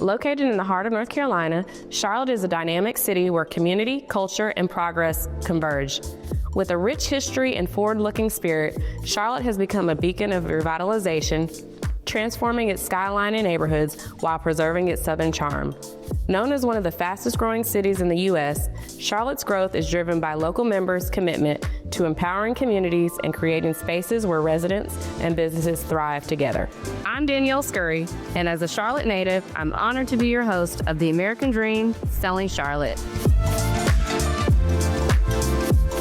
Located in the heart of North Carolina, Charlotte is a dynamic city where community, culture, and progress converge. With a rich history and forward-looking spirit, Charlotte has become a beacon of revitalization, transforming its skyline and neighborhoods while preserving its southern charm. Known as one of the fastest growing cities in the U.S., Charlotte's growth is driven by local members' commitment to empowering communities and creating spaces where residents and businesses thrive together. I'm Danielle Scurry, and as a Charlotte native, I'm honored to be your host of The American Dream, Selling Charlotte.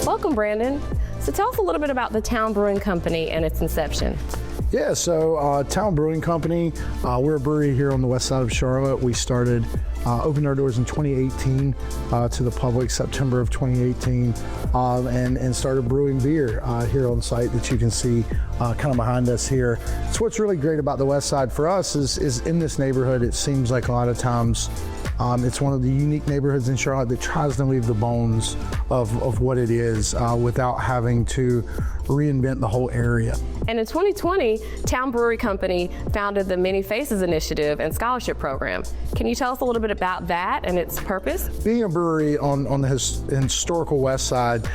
Welcome, Brandon. So tell us a little bit about the Town Brewing Company and its inception. Yeah, so Town Brewing Company, we're a brewery here on the west side of Charlotte. We opened our doors in 2018 to the public, September of 2018, and started brewing beer here on site that you can see kind of behind us here. So what's really great about the west side for us is in this neighborhood, it seems like a lot of times it's one of the unique neighborhoods in Charlotte that tries to leave the bones of what it is without having to reinvent the whole area. And in 2020, Town Brewery Company founded the Many Faces Initiative and Scholarship Program. Can you tell us a little bit about that and its purpose? Being a brewery on the historical west side,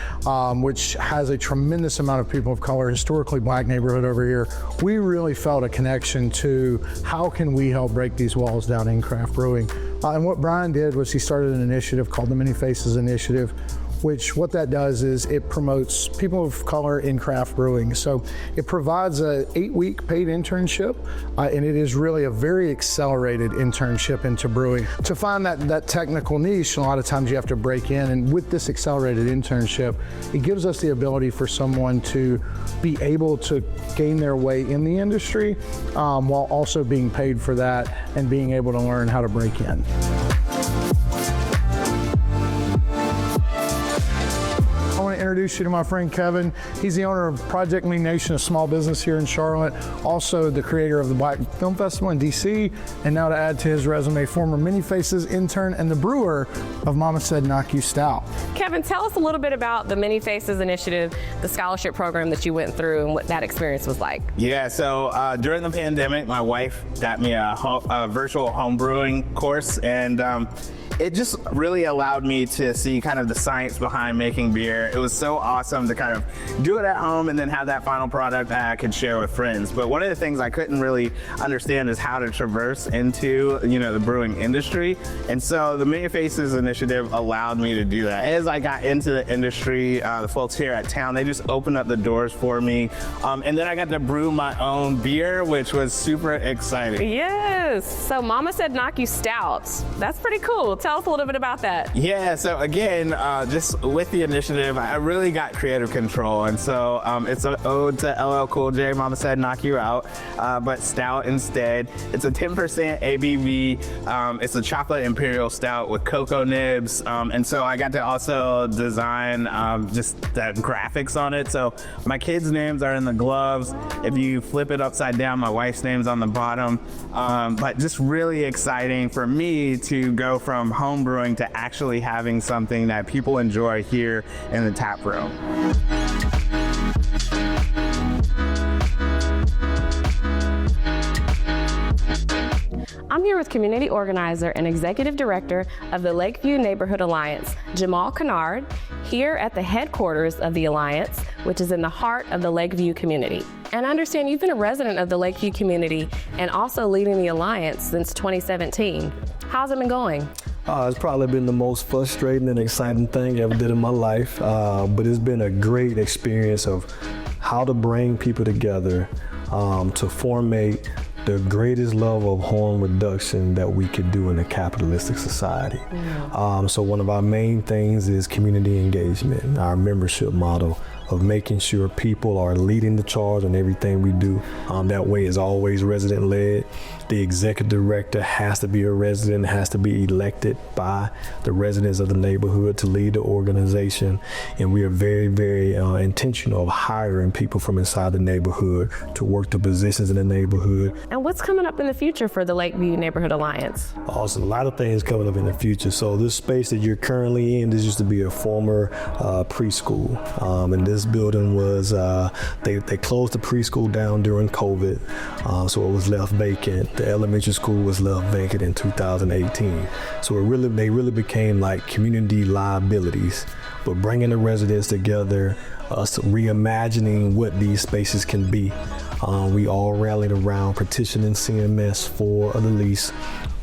which has a tremendous amount of people of color, historically black neighborhood over here, we really felt a connection to how can we help break these walls down in craft brewing. And what Brian did was he started an initiative called the Many Faces Initiative, which what that does is it promotes people of color in craft brewing. So it provides a 8-week paid internship, and it is really a very accelerated internship into brewing. To find that technical niche, a lot of times you have to break in, and with this accelerated internship, it gives us the ability for someone to be able to gain their way in the industry while also being paid for that and being able to learn how to break in. Introduce you to my friend Kevin. He's the owner of Project Lean Nation, a small business here in Charlotte, also the creator of the Black Film Festival in DC, and now to add to his resume, former Many Faces intern and the brewer of Mama Said Knock You Stout. Kevin, tell us a little bit about the Many Faces Initiative, the scholarship program that you went through and what that experience was like. Yeah, so during the pandemic, my wife got me a virtual home brewing course, and it just really allowed me to see kind of the science behind making beer. It was so awesome to kind of do it at home and then have that final product that I could share with friends. But one of the things I couldn't really understand is how to traverse into, the brewing industry. And so the Many Faces Initiative allowed me to do that. As I got into the industry, the folks here at Town, they just opened up the doors for me. And then I got to brew my own beer, which was super exciting. Yes, so Mama Said Knock You Stout. That's pretty cool. Tell us a little bit about that. Yeah, so again, just with the initiative, I really got creative control. And so it's an ode to LL Cool J, Mama Said Knock You Out, but stout instead. It's a 10% ABV. It's a chocolate imperial stout with cocoa nibs. And so I got to also design just the graphics on it. So my kids' names are in the gloves. If you flip it upside down, my wife's name's on the bottom. But just really exciting for me to go from home brewing to actually having something that people enjoy here in the tap room. I'm here with community organizer and executive director of the Lakeview Neighborhood Alliance, Jamaal Kinard, here at the headquarters of the Alliance, which is in the heart of the Lakeview community. And I understand you've been a resident of the Lakeview community and also leading the Alliance since 2017. How's it been going? It's probably been the most frustrating and exciting thing I ever did in my life, but it's been a great experience of how to bring people together to formate the greatest level of harm reduction that we could do in a capitalistic society. So one of our main things is community engagement, our membership model of making sure people are leading the charge on everything we do. That way is always resident-led. The executive director has to be a resident, has to be elected by the residents of the neighborhood to lead the organization. And we are very, very intentional of hiring people from inside the neighborhood to work the positions in the neighborhood. And what's coming up in the future for the Lakeview Neighborhood Alliance? Also, a lot of things coming up in the future. So this space that you're currently in, this used to be a former preschool. And this this building was, they closed the preschool down during COVID, so it was left vacant. The elementary school was left vacant in 2018. So they really became like community liabilities. But bringing the residents together, us reimagining what these spaces can be. We all rallied around petitioning CMS for the lease,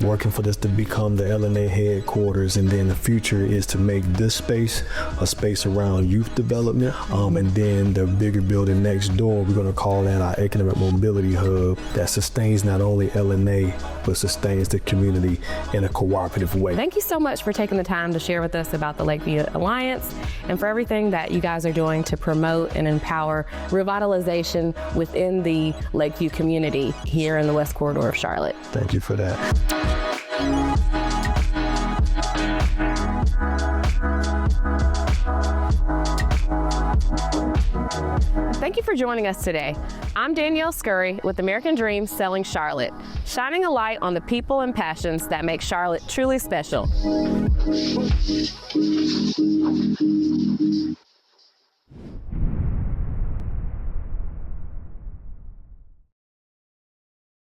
working for this to become the LNA headquarters, and then the future is to make this space a space around youth development, and then the bigger building next door, we're going to call that our economic mobility hub that sustains not only LNA, but sustains the community in a cooperative way. Thank you so much for taking the time to share with us about the Lakeview Alliance and for everything that you guys are doing to promote and empower revitalization within the Lakeview community here in the West Corridor of Charlotte. Thank you for that. Thank you for joining us today. I'm Danielle Scurry with American Dreams Selling Charlotte, shining a light on the people and passions that make Charlotte truly special.